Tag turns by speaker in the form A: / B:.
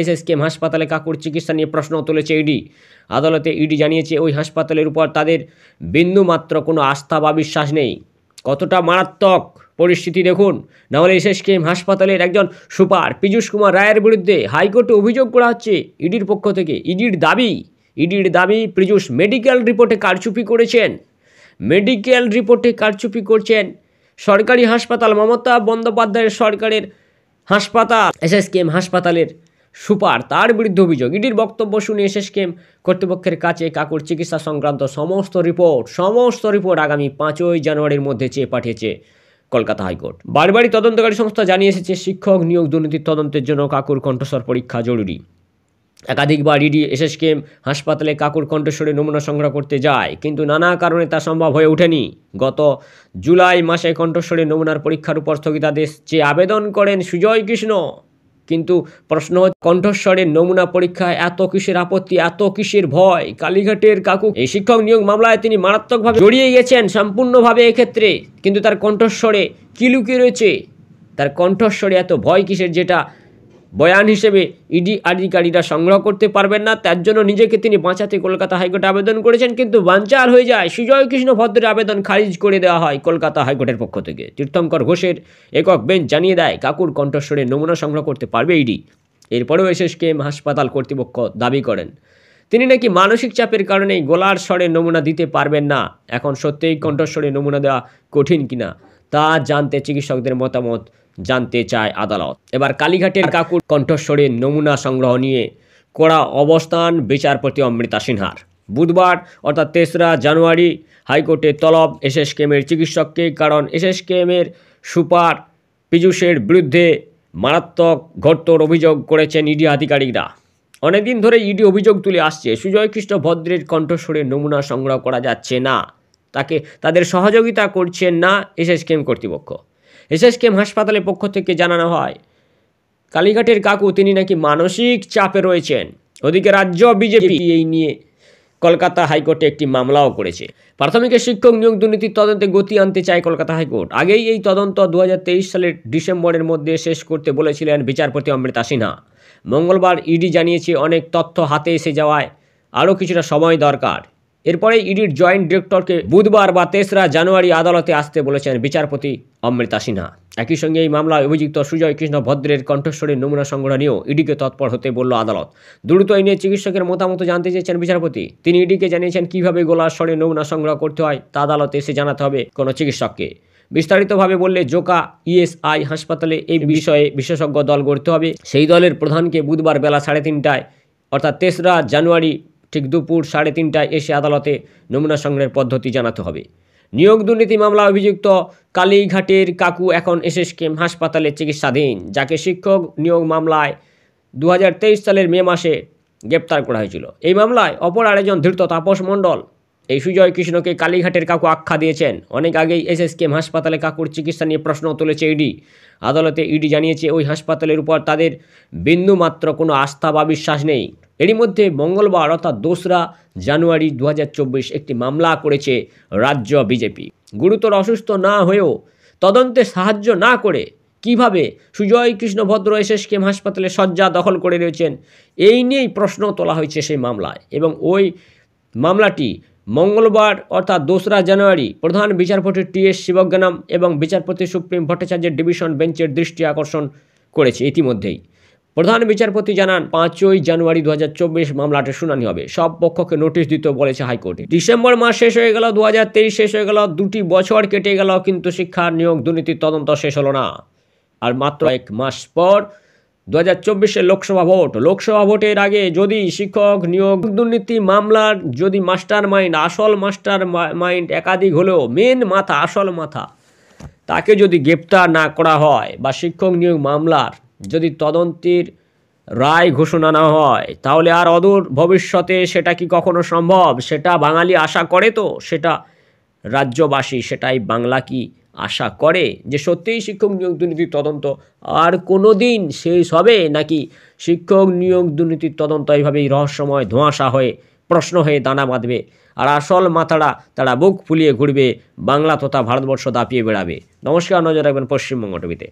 A: SSKM হাসপাতালে কাকুর চিকিৎসা নিয়ে প্রশ্ন তুলেছে ইডি। আদালতে ইডি জানিয়েছে ওই হাসপাতালের উপর তাদের বিন্দুমাত্র কোনো আস্থা বা বিশ্বাস নেই। কতটা মারাত্মক পরিস্থিতি দেখুন। নাহলে এসএসকেএম হাসপাতালের একজন সুপার পীযূষ কুমার রায়ের বিরুদ্ধে হাইকোর্টে অভিযোগ করা হচ্ছে ইডির পক্ষ থেকে। ইডির দাবি পীযূষ মেডিকেল রিপোর্টে কারচুপি করেছেন। মেডিকেল রিপোর্টে কারচুপি করছেন সরকারি হাসপাতাল, মমতা বন্দ্যোপাধ্যায়ের সরকারের হাসপাতাল এসএসকেএম হাসপাতালের সুপার, তার বিরুদ্ধে অভিযোগ। ইডির বক্তব্য শুনে এসএসকেএম কর্তৃপক্ষের কাছে কাকুর চিকিৎসা সংক্রান্ত সমস্ত রিপোর্ট আগামী 5ই জানুয়ারির মধ্যে চেয়ে পাঠিয়েছে কলকাতা হাইকোর্ট। বারবারই তদন্তকারী সংস্থা জানিয়ে এসেছে শিক্ষক নিয়োগ দুর্নীতির তদন্তের জন্য কাকুর কণ্ঠস্বর পরীক্ষা জরুরি। একাধিকবার ইডি এসএসকেএম হাসপাতালে কাকুর কণ্ঠস্বরে নমুনা সংগ্রহ করতে যায়, কিন্তু নানা কারণে তা সম্ভব হয়ে ওঠেনি। গত জুলাই মাসে কণ্ঠস্বরে নমুনার পরীক্ষার উপর স্থগিতাদেশ চেয়ে আবেদন করেন সুজয় কৃষ্ণ। কিন্তু প্রশ্ন হচ্ছে, কণ্ঠস্বরের নমুনা পরীক্ষায় এত কিসের আপত্তি, এত কিসের ভয়? কালীঘাটের কাকু এই শিক্ষক নিয়োগ মামলায় তিনি মারাত্মকভাবে জড়িয়ে গেছেন সম্পূর্ণভাবে এক্ষেত্রে, কিন্তু তার কণ্ঠস্বরে কি লুকিয়ে রয়েছে? তার কণ্ঠস্বরে এত ভয় কিসের, যেটা বয়ান হিসেবে ইডি আধিকারিকরা সংগ্রহ করতে পারবেন না? তার জন্য নিজেকে তিনি বাঁচাতে কলকাতা হাইকোর্টে আবেদন করেছেন, কিন্তু বানচাল হয়ে যায়। সুজয় কৃষ্ণ ভদ্রের আবেদন খারিজ করে দেওয়া হয় কলকাতা হাইকোর্টের পক্ষ থেকে। তীর্থঙ্কর ঘোষের একক বেঞ্চ জানিয়ে দেয় কাকুর কণ্ঠস্বরে নমুনা সংগ্রহ করতে পারবে ইডি। এরপরেও এসএসকেএম হাসপাতাল কর্তৃপক্ষ দাবি করেন তিনি নাকি মানসিক চাপের কারণেই গলার স্বরে নমুনা দিতে পারবেন না। এখন সত্যিই কণ্ঠস্বরে নমুনা দেওয়া কঠিন কিনা তা জানতে চিকিৎসকদের মতামত জানতে চায় আদালত। এবার কালীঘাটের কাকুর কণ্ঠস্বরে নমুনা সংগ্রহ নিয়ে কড়া অবস্থান বিচারপতি অমৃতা সিনহার। বুধবার অর্থাৎ 3রা জানুয়ারি হাইকোর্টে তলব এসএসকেএমের চিকিৎসককে, কারণ এসএসকেএমের সুপার পীযূষের বিরুদ্ধে মারাত্মক ঘটতর অভিযোগ করেছেন ইডি আধিকারিকরা। অনেকদিন ধরে ইডি অভিযোগ তুলে আসছে সুজয় কৃষ্ণ ভদ্রের কণ্ঠস্বরে নমুনা সংগ্রহ করা যাচ্ছে না, তাদের সহযোগিতা করছেন না এসএসকেএম কর্তৃপক্ষ। এসএসকেএম হাসপাতালের পক্ষ থেকে জানানো হয় কালীঘাটের কাকু তিনি নাকি মানসিক চাপে রয়েছেন। ওদিকে রাজ্য বিজেপি এই নিয়ে কলকাতা হাইকোর্টে একটি মামলাও করেছে। প্রাথমিকের শিক্ষক নিয়োগ দুর্নীতির তদন্তে গতি আনতে চায় কলকাতা হাইকোর্ট। আগেই এই তদন্ত 2023 সালের ডিসেম্বরের মধ্যে শেষ করতে বলেছিলেন বিচারপতি অমৃতা সিনহা। মঙ্গলবার ইডি জানিয়েছে অনেক তথ্য হাতে এসে যাওয়ায় আরও কিছুটা সময় দরকার। এরপরে ইডির জয়েন্ট ডিরেক্টরকে বুধবার বা 3রা জানুয়ারি আদালতে আসতে বলেছেন বিচারপতি অমৃতা সিনহা। একই সঙ্গে এই মামলায় অভিযুক্ত সুজয় কৃষ্ণ ভদ্রের কণ্ঠস্বরের নমুনা সংগ্রহ নিয়েও ইডিকে তৎপর হতে বলল আদালত। দ্রুত এই নিয়ে চিকিৎসকের মতামত জানতে চেয়েছেন বিচারপতি। তিনি ইডিকে জানিয়েছেন কীভাবে গলার স্বরে নমুনা সংগ্রহ করতে হয় তা আদালতে এসে জানাতে হবে কোনো চিকিৎসককে। বিস্তারিতভাবে বললে জোকা ইএসআই হাসপাতালে এই বিষয়ে বিশেষজ্ঞ দল গড়তে হবে। সেই দলের প্রধানকে বুধবার বেলা 3:30টায় অর্থাৎ 3রা জানুয়ারি ঠিক দুপুর 3:30টায় এসে আদালতে নমুনা সংগ্রহের পদ্ধতি জানাতে হবে। নিয়োগ দুর্নীতি মামলা অভিযুক্ত কালীঘাটের কাকু এখন এসএসকেএম হাসপাতালে চিকিৎসাধীন, যাকে শিক্ষক নিয়োগ মামলায় 2023 সালের মে মাসে গ্রেপ্তার করা হয়েছিল। এই মামলায় অপর আরেকজন ধৃত তাপস মণ্ডল এই সুজয় কৃষ্ণকে কালীঘাটের কাকু আখ্যা দিয়েছেন। অনেক আগেই এসএসকেএম হাসপাতালে কাকুর চিকিৎসা নিয়ে প্রশ্ন তুলেছে ইডি। আদালতে ইডি জানিয়েছে ওই হাসপাতালের উপর তাদের বিন্দুমাত্র কোনো আস্থা বা বিশ্বাস নেই। এরই মধ্যে মঙ্গলবার অর্থাৎ 2রা জানুয়ারি 2024 একটি মামলা করেছে রাজ্য বিজেপি। গুরুতর অসুস্থ না হয়েও তদন্তে সাহায্য না করে কিভাবে সুজয় কৃষ্ণ ভদ্র এসএসকেএম হাসপাতালে শয্যা দখল করে রয়েছেন, এই নিয়েই প্রশ্ন তোলা হয়েছে সেই মামলায়। এবং ওই মামলাটি মঙ্গলবার অর্থাৎ 2রা জানুয়ারি প্রধান বিচারপতি টি.এস. শিবজ্ঞানম এবং বিচারপতি সুপ্রিম ভট্টাচার্যের ডিভিশন বেঞ্চের দৃষ্টি আকর্ষণ করেছে। ইতিমধ্যেই প্রধান বিচারপতি জানান 5ই জানুয়ারি 2024 মামলাটির শুনানি হবে। সব পক্ষকে নোটিশ দিতে বলেছে হাইকোর্টে। ডিসেম্বর মাস শেষ হয়ে গেল, 2023 শেষ হয়ে গেল, 2টি বছর কেটে গেল, কিন্তু শিক্ষার নিয়োগ দুর্নীতির তদন্ত শেষ হলো না। আর মাত্র 1 মাস পর 2024 লোকসভা ভোটের আগে যদি শিক্ষক নিয়োগ দুর্নীতি মামলার যদি আসল মাস্টার মাইন্ড একাধিক হলেও মেন মাথা, আসল মাথা তাকে যদি গ্রেপ্তার না করা হয় বা শিক্ষক নিয়োগ মামলার যদি তদন্তের রায় ঘোষণা না হয়, তাহলে আর অদূর ভবিষ্যতে সেটা কি কখনো সম্ভব? সেটা বাঙালি আশা করে, তো সেটা রাজ্যবাসী, সেটাই বাংলা কি আশা করে যে সত্যিই শিক্ষক নিয়োগ দুর্নীতির তদন্ত আর কোনো দিন শেষ হবে, নাকি শিক্ষক নিয়োগ দুর্নীতির তদন্ত এইভাবেই রহস্যময় ধোঁয়াশা হয়ে প্রশ্ন হয়ে দানা বাঁধবে, আর আসল মাথাটা তারা বুক ফুলিয়ে ঘুরবে, বাংলা তথা ভারতবর্ষ দাপিয়ে বেড়াবে। নমস্কার, নজর রাখবেন পশ্চিমবঙ্গ টিভিতে।